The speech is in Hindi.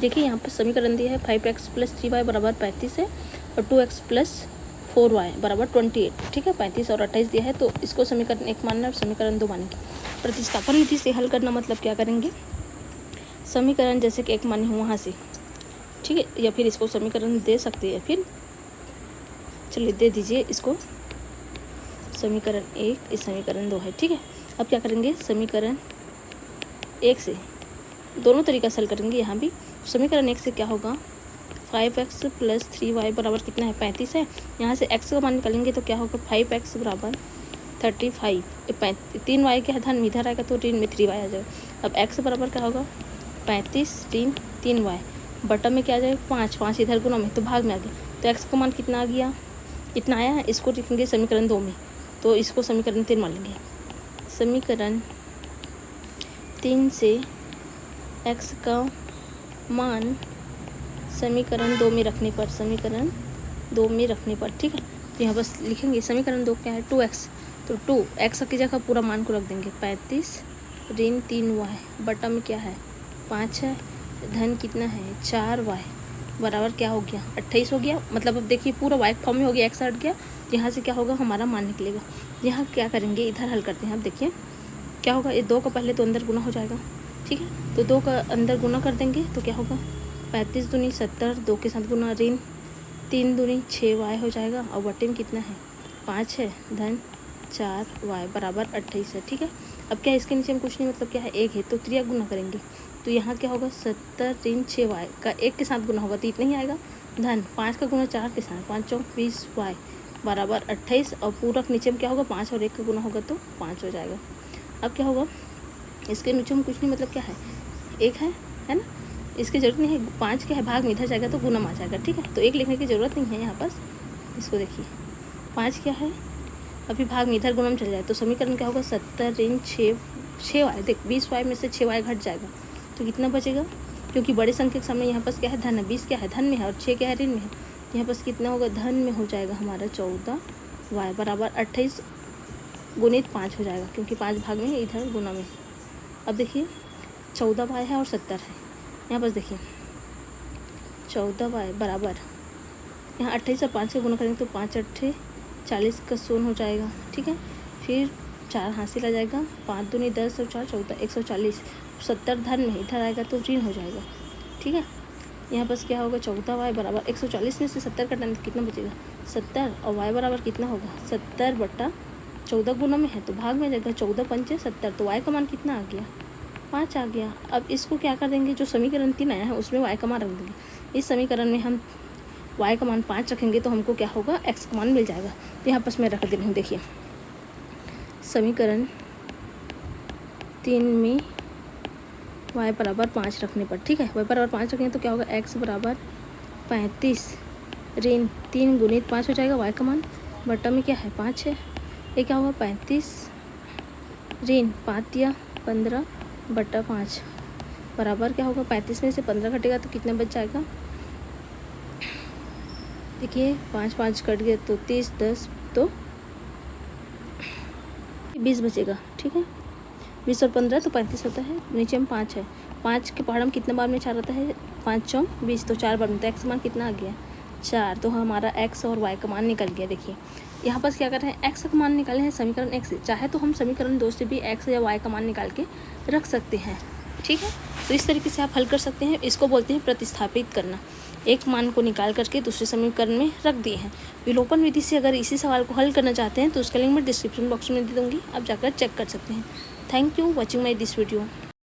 देखिए यहाँ पर समीकरण दिया है 5x + 3y बराबर 35 है और 2x + 4y बराबर 28। ठीक है, 35 और 28 दिया है, तो इसको समीकरण 1 मानना और समीकरण 2 मानेंगे। प्रतिस्थापन विधि से हल करना मतलब क्या करेंगे, समीकरण जैसे कि 1 माने हो वहाँ से, ठीक है, या फिर इसको समीकरण दे सकते हैं, फिर चलिए दे दीजिए इसको समीकरण 1, इस समीकरण 2 है। ठीक है, अब क्या करेंगे, समीकरण 1 से दोनों तरीका से हल करेंगे। यहाँ भी समीकरण 1 से क्या होगा, 5x + 3y बराबर कितना है, 35 है। यहाँ से x का मान निकालेंगे तो क्या होगा, 5x बराबर 35, 3y क्या है धन में, इधर आएगा तो ऋण में 3y आ जाएगा। अब x बराबर क्या होगा, 35 ऋण 3y बटा में क्या आ जाएगा, 5 इधर गुना में तो भाग में आ गया, तो x का मान कितना आ गया, कितना आया है, इसको लिखेंगे समीकरण 2 में, तो इसको समीकरण 3 मान लेंगे। समीकरण 3 से x का मान समीकरण 2 में रखने पर, समीकरण 2 में रखने पर, ठीक है, तो यहाँ बस लिखेंगे समीकरण 2 क्या है, 2x, तो 2x की जगह पूरा मान को रख देंगे, 35 ऋण 3y बटा में क्या है, 5 है, धन कितना है 4y बराबर क्या हो गया, 28 हो गया। मतलब अब देखिए पूरा y फॉर्म में हो गया, x हट गया, तो यहाँ से क्या होगा, हमारा मान निकलेगा। यहाँ क्या करेंगे, इधर हल करते हैं। अब देखिए क्या होगा, ये 2 का पहले तो अंदर गुना हो जाएगा, ठीक है, तो 2 का अंदर गुना कर देंगे तो क्या होगा, 35 दूनी 70, 2 के साथ गुना, ऋण 3 दूनी 6y हो जाएगा, और बटे में कितना है 5 है, धन 4y बराबर 28 है। ठीक है, अब क्या इसके नीचे में कुछ नहीं, मतलब क्या है 1 है, तो त्रिया गुना करेंगे, तो यहाँ क्या होगा 70 ऋण 6y का 1 के साथ गुना होगा तो इतना ही आएगा, धन 5 का गुना 4 के साथ, 5 चौक 20y बराबर 28, और पूरक नीचे में क्या होगा, 5 और 1 का गुना होगा तो 5 हो जाएगा। अब क्या होगा, इसके नीचे में कुछ नहीं, मतलब क्या है 1 है ना, इसकी ज़रूरत नहीं है, 5 क्या है भाग में इधर जाएगा तो गुना में आ जाएगा। ठीक है, तो 1 लिखने की ज़रूरत नहीं है यहाँ पास, इसको देखिए 5 क्या है, अभी भाग में इधर गुना में चल जाए, तो समीकरण क्या होगा, 70 ऋण 6y, देख 20y में से 6y घट जाएगा तो कितना बचेगा, क्योंकि बड़े संख्या के सामने यहाँ पास क्या है धन है, 20 क्या है धन में है और 6 क्या है ऋण में है, यहाँ पास कितना होगा, धन में हो जाएगा हमारा 14y बराबर 28 गुणित 5 हो जाएगा, क्योंकि 5 भाग में है इधर गुना में। अब देखिए 14y है और 70 है, यहाँ पास देखिए 14y बराबर, यहाँ 28 और 5 से गुना करेंगे तो 5 8 40 का 100 हो जाएगा। ठीक है, फिर 4 हासिल आ जाएगा, 5 दूनी 10 और 4 14, 140, 70 धन में इधर आएगा तो ऋण हो जाएगा। ठीक है, यहाँ पास क्या होगा, 14y बराबर 140 में से 70 कटाने तो कितना बचेगा 70, और y बराबर कितना होगा 70 बटा 14 गुना में है तो भाग में जाएगा, 14 पंचे 70, तो y का मान कितना आ गया 5 आ गया। अब इसको क्या कर देंगे, जो समीकरण 3 आया है उसमें y का मान रख देंगे, इस समीकरण में हम y का मान 5 रखेंगे तो हमको क्या होगा, x का मान मिल जाएगा। तो यहाँ पर मैं रख दे रही हूँ, देखिए समीकरण 3 में y बराबर 5 रखने पर, ठीक है, y बराबर 5 रखेंगे तो क्या होगा, x बराबर 35 ऋण 3 गुणित 5 हो जाएगा, y का मान बटा में क्या है 5 है, ये क्या होगा 35 ऋण 5 या 15 बटा 5 बराबर क्या होगा, 35 में से 15 घटेगा तो कितना बच जाएगा, देखिए 5 5 कट गए तो 30, 10 तो 20 बचेगा। ठीक है, 20 और 15 तो 35 होता है, नीचे में 5 है, 5 के पहाड़ में कितने बार में 4 आता है, 5 चौक 20, तो 4 बार में, तो x मान कितना आ गया 4, तो हमारा x और y का मान निकल गया। देखिए यहाँ पर क्या कर रहे हैं, x का मान निकाले हैं समीकरण 1 से, चाहे तो हम समीकरण 2 से भी x या y का मान निकाल के रख सकते हैं। ठीक है, तो इस तरीके से आप हल कर सकते हैं, इसको बोलते हैं प्रतिस्थापित करना, एक मान को निकाल करके दूसरे समीकरण में रख दिए हैं। विलोपन विधि से अगर इसी सवाल को हल करना चाहते हैं तो उसका लिंक मैं डिस्क्रिप्शन बॉक्स में दे दूँगी, आप जाकर चेक कर सकते हैं। Thank you watching my this video.